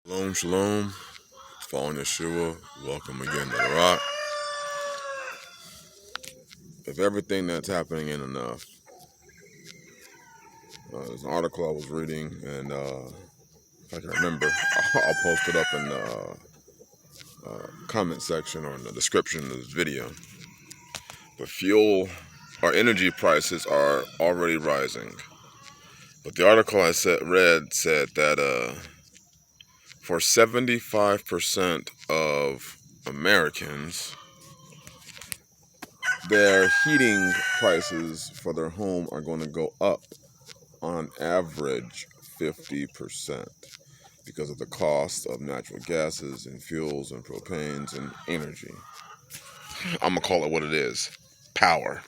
Shalom, shalom. Following Yeshua. Welcome again to the Rock. If everything that's happening ain't enough, there's an article I was reading, and if I can remember, I'll post it up in the comment section or in the description of this video. But fuel or energy prices are already rising. But the article I read said that for 75% of Americans, their heating prices for their home are going to go up on average 50% because of the cost of natural gases and fuels and propanes and energy. I'm going to call it what it is. Power.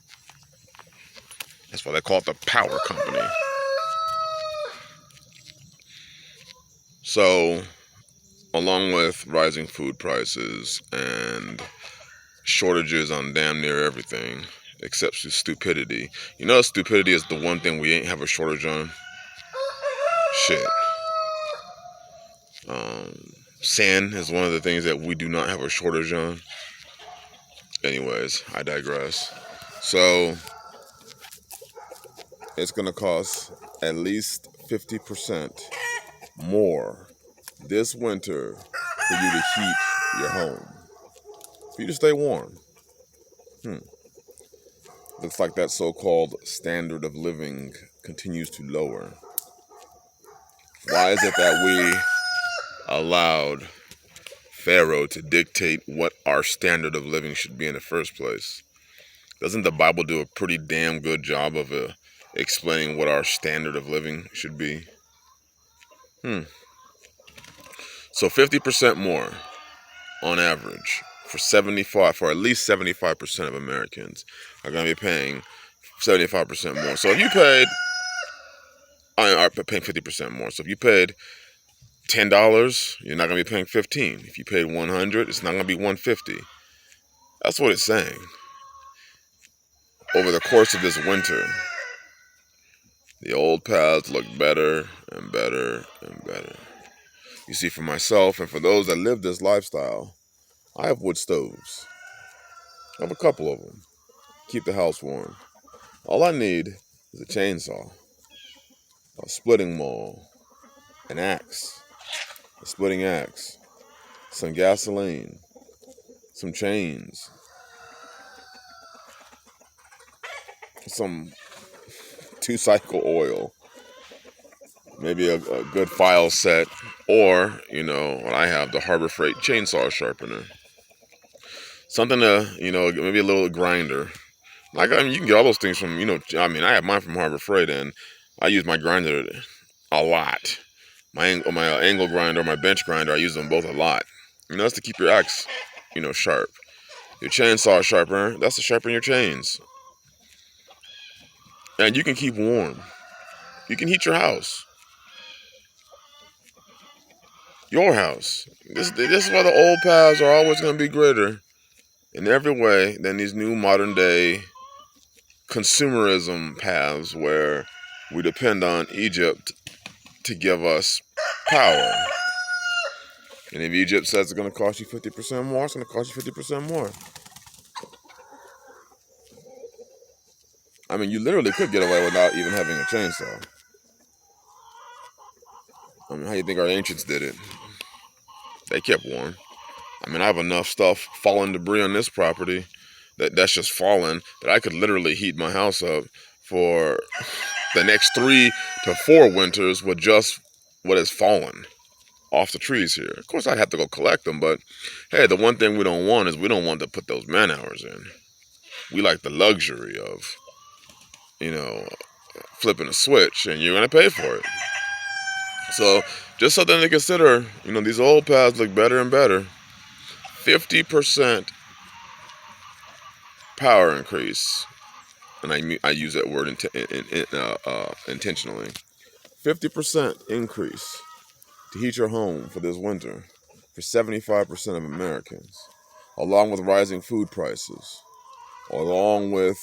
That's why they call it the power company. So, along with rising food prices and shortages on damn near everything, except stupidity. You know, stupidity is the one thing we ain't have a shortage on? Shit. Sin is one of the things that we do not have a shortage on. Anyways, I digress. So, it's going to cost at least 50% more this winter for you to heat your home. For you to stay warm. Looks like that so-called standard of living continues to lower. Why is it that we allowed Pharaoh to dictate what our standard of living should be in the first place? Doesn't the Bible do a pretty damn good job of explaining what our standard of living should be? So 50% more on average for at least 75% of Americans are going to be paying 75% more. So if you paid, are paying 50% more. So if you paid $10, you're not going to be paying 15. If you paid 100, it's not going to be 150. That's what it's saying. Over the course of this winter, the old paths look better and better and better. You see, for myself and for those that live this lifestyle, I have wood stoves. I have a couple of them. Keep the house warm. All I need is a chainsaw, a splitting maul, an axe, a splitting axe, some gasoline, some chains, some 2-cycle oil, maybe a good file set, or, what I have, the Harbor Freight chainsaw sharpener. Something to, maybe a little grinder. You can get all those things from, I have mine from Harbor Freight, and I use my grinder a lot. My angle grinder, my bench grinder, I use them both a lot. That's to keep your axe, sharp. Your chainsaw sharpener, that's to sharpen your chains. And you can keep warm. You can heat your house. Your house. This is why the old paths are always going to be greater in every way than these new modern day consumerism paths where we depend on Egypt to give us power. And if Egypt says it's going to cost you 50% more, it's going to cost you 50% more. You literally could get away without even having a chainsaw. How do you think our ancients did it? They kept warm. I have enough stuff, fallen debris on this property that's just fallen, that I could literally heat my house up for the next 3 to 4 winters with just what has fallen off the trees here. Of course, I'd have to go collect them, but hey, the one thing we don't want is we don't want to put those man hours in. We like the luxury of, flipping a switch, and you're going to pay for it. So, just something to consider. These old paths look better and better. 50% power increase, and I use that word intentionally. 50% increase to heat your home for this winter for 75% of Americans, along with rising food prices, along with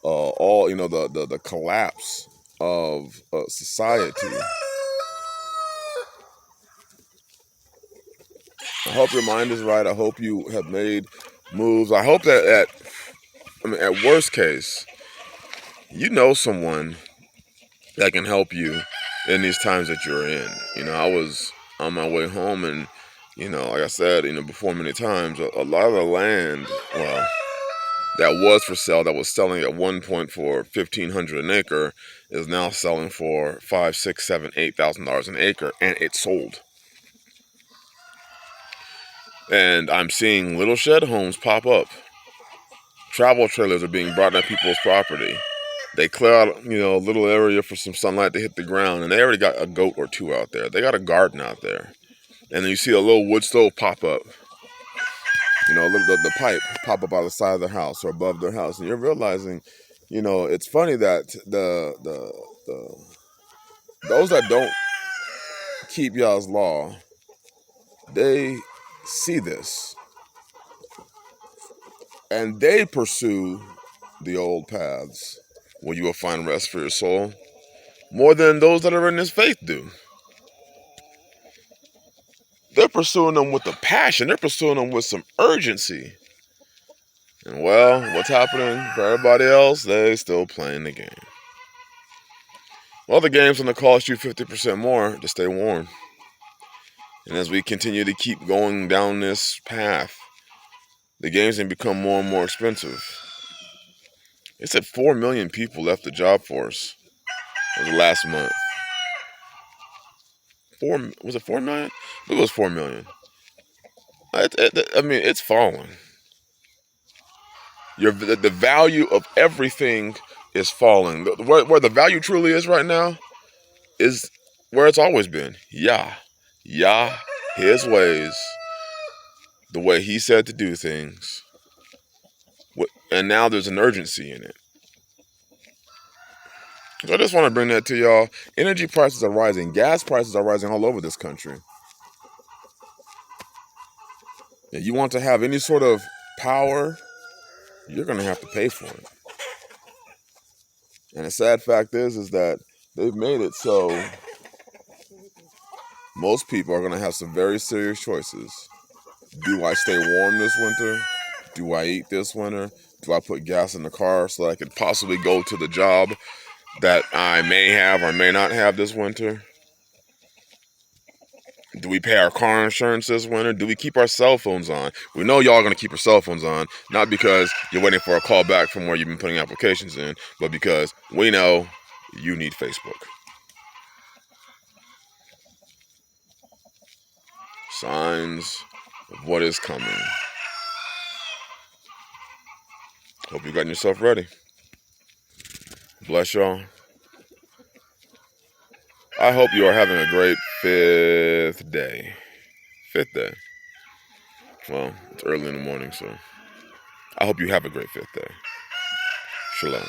all the collapse of society. I hope your mind is right. I hope you have made moves. I hope that at worst case, you know someone that can help you in these times that you're in. I was on my way home, and like I said, before many times, a lot of the land, well, that was for sale, that was selling at one point for $1,500 an acre, is now selling for $5, $6, $7, $8,000 an acre, and it's sold. And I'm seeing little shed homes pop up. Travel trailers are being brought on people's property. They clear out, a little area for some sunlight to hit the ground, and they already got a goat or two out there. They got a garden out there. And then you see a little wood stove pop up. The pipe pop up out of the side of their house or above their house, and you're realizing, it's funny that those that don't keep Yah's law, they see this and they pursue the old paths where you will find rest for your soul more than those that are in this faith do. They're pursuing them with a passion. They're pursuing them with some urgency. And well, what's happening for everybody else? They still playing the game. Well, the game's going to cost you 50% more to stay warm. And as we continue to keep going down this path, the game's going to become more and more expensive. It said 4 million people left the job force. It was last month. Was it 4 million? It was 4 million. It's falling. The value of everything is falling. Where the value truly is right now is where it's always been. Yah, his ways, the way he said to do things. And now there's an urgency in it. So I just want to bring that to y'all. Energy prices are rising. Gas prices are rising all over this country. If you want to have any sort of power, you're going to have to pay for it. And the sad fact is that they've made it so most people are going to have some very serious choices. Do I stay warm this winter? Do I eat this winter? Do I put gas in the car so that I could possibly go to the job that I may have or may not have this winter? Do we pay our car insurance this winter? Do we keep our cell phones on? We know y'all are going to keep your cell phones on, not because you're waiting for a call back from where you've been putting applications in, but because we know you need Facebook. Signs of what is coming. Hope you got yourself ready. Bless y'all. I hope you are having a great fifth day. Well, it's early in the morning, so I hope you have a great fifth day. Shalom.